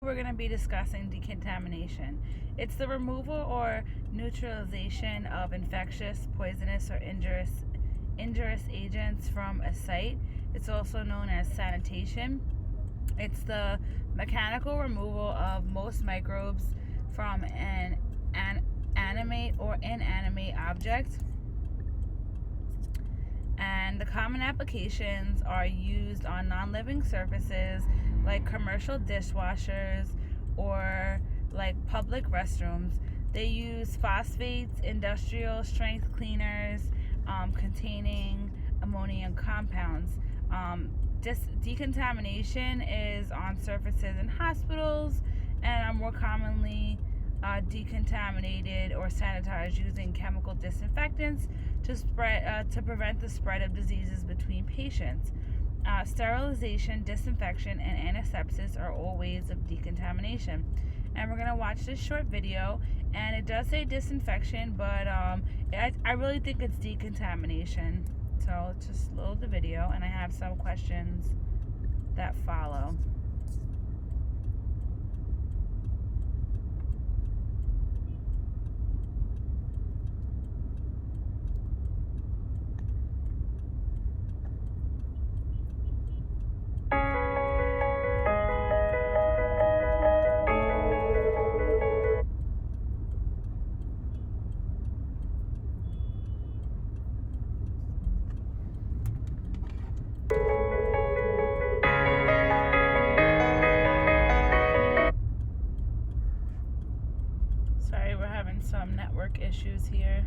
We're going to be discussing decontamination. It's the removal or neutralization of infectious, poisonous, or injurious agents from a site. It's also known as sanitation. It's the mechanical removal of most microbes from an animate or inanimate object. And the common applications are used on non-living surfaces like commercial dishwashers or like public restrooms. They use phosphates, industrial strength cleaners containing ammonium compounds. Decontamination is on surfaces in hospitals and are more commonly decontaminated or sanitized using chemical disinfectants to prevent the spread of diseases between patients. Sterilization, disinfection, and antisepsis are all ways of decontamination. And we're going to watch this short video, and it does say disinfection, but I really think it's decontamination. So let's just load the video, and I have some questions that follow. Sorry, we're having some network issues here.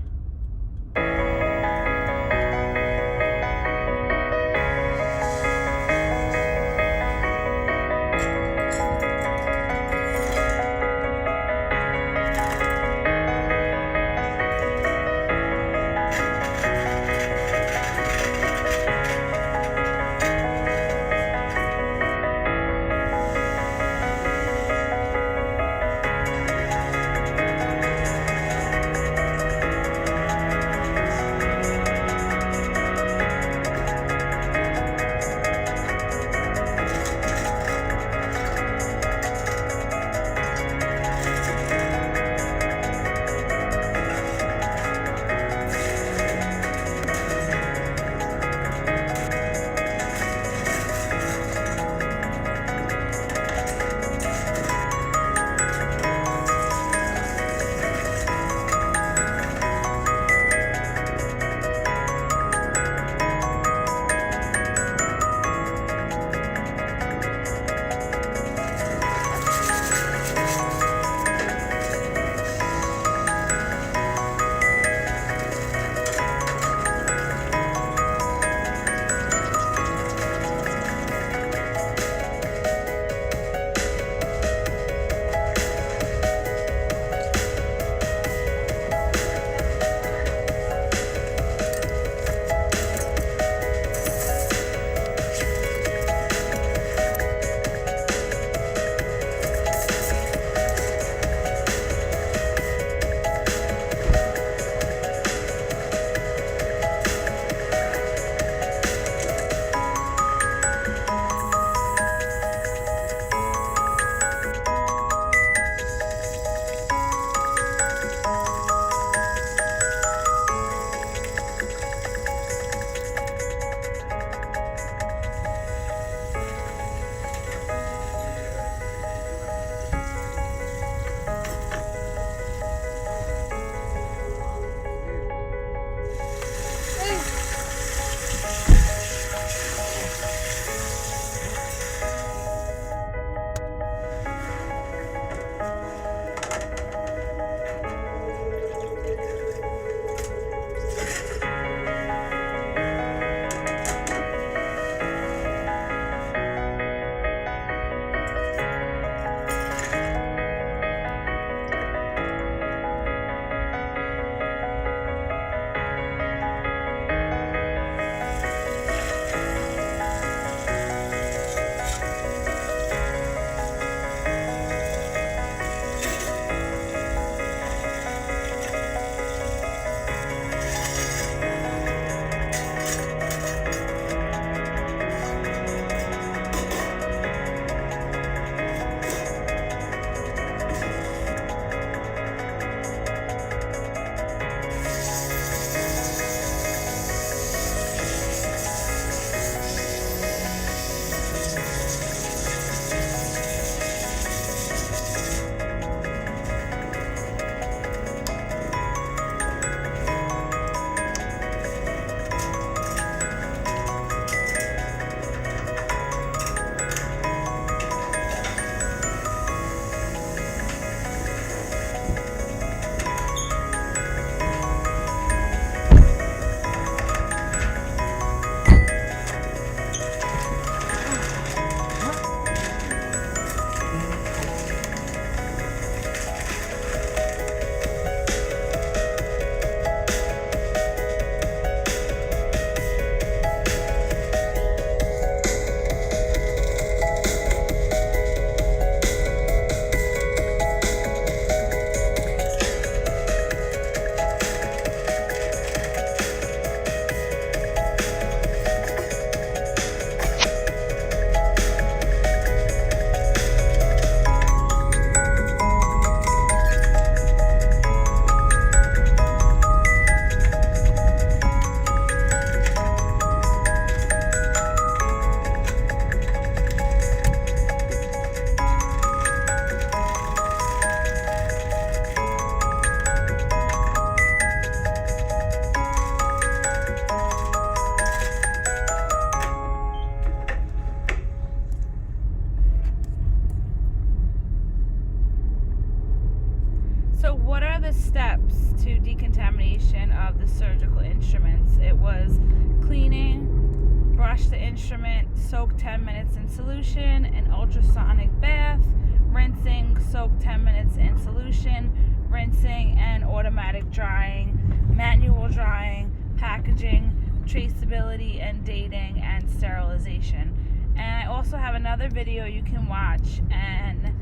So what are the steps to decontamination of the surgical instruments? It was cleaning, brush the instrument, soak 10 minutes in solution, an ultrasonic bath, rinsing, soak 10 minutes in solution, rinsing, and automatic drying, manual drying, packaging, traceability and dating, and sterilization. And I also have another video you can watch, and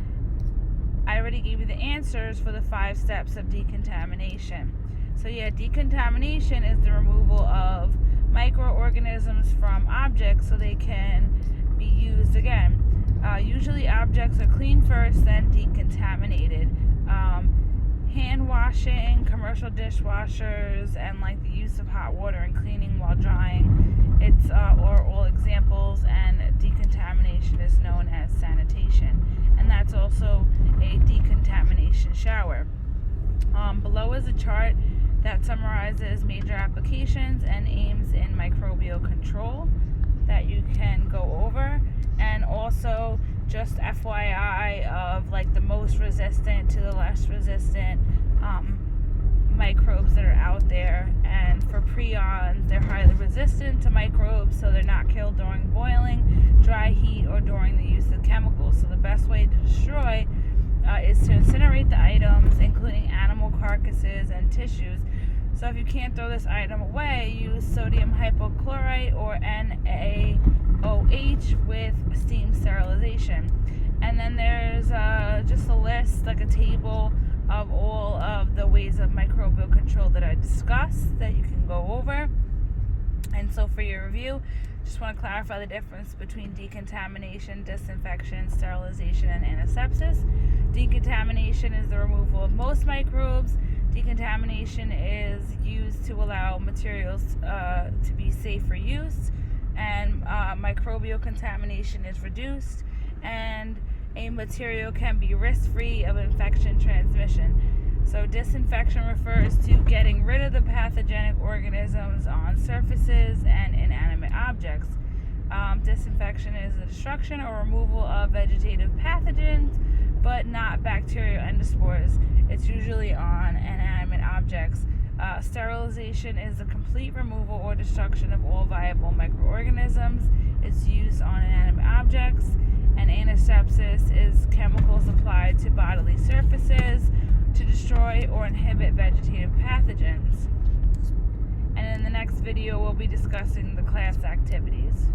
I already gave you the answers for the 5 steps of decontamination. So yeah, decontamination is the removal of microorganisms from objects so they can be used again. Usually objects are cleaned first, then decontaminated. Hand washing, commercial dishwashers, and like the use of hot water and cleaning while drying, it's are all examples, and decontamination is known as sanitation, and that's also a decontamination shower. Below is a chart that summarizes major applications and aims in microbial control that you can go over, and also just FYI of like the most resistant to the less resistant microbes that are out there. And for prions, they're highly resistant to microbes, so they're not killed during boiling, dry heat, or during the use of chemicals. So the best way to destroy is to incinerate the items, including animal carcasses and tissues. So if you can't throw this item away, use sodium hypochlorite or NaOH with steam sterilization. And then there's just a list, like a table of all of the ways of microbial control that I discussed that you can go over. And so for your review, just want to clarify the difference between decontamination, disinfection, sterilization, and antisepsis. Decontamination is the removal of most microbes. Decontamination is used to allow materials to be safe for use, and microbial contamination is reduced, and a material can be risk-free of infection transmission. So disinfection refers to getting rid of the pathogenic organisms on surfaces and inanimate objects. Disinfection is the destruction or removal of vegetative pathogens, but not bacterial endospores. It's usually on inanimate objects. Sterilization is the complete removal or destruction of all viable microorganisms. It's used on inanimate objects. And antisepsis is chemicals applied to bodily surfaces to destroy or inhibit vegetative pathogens. And in the next video, we'll be discussing the class activities.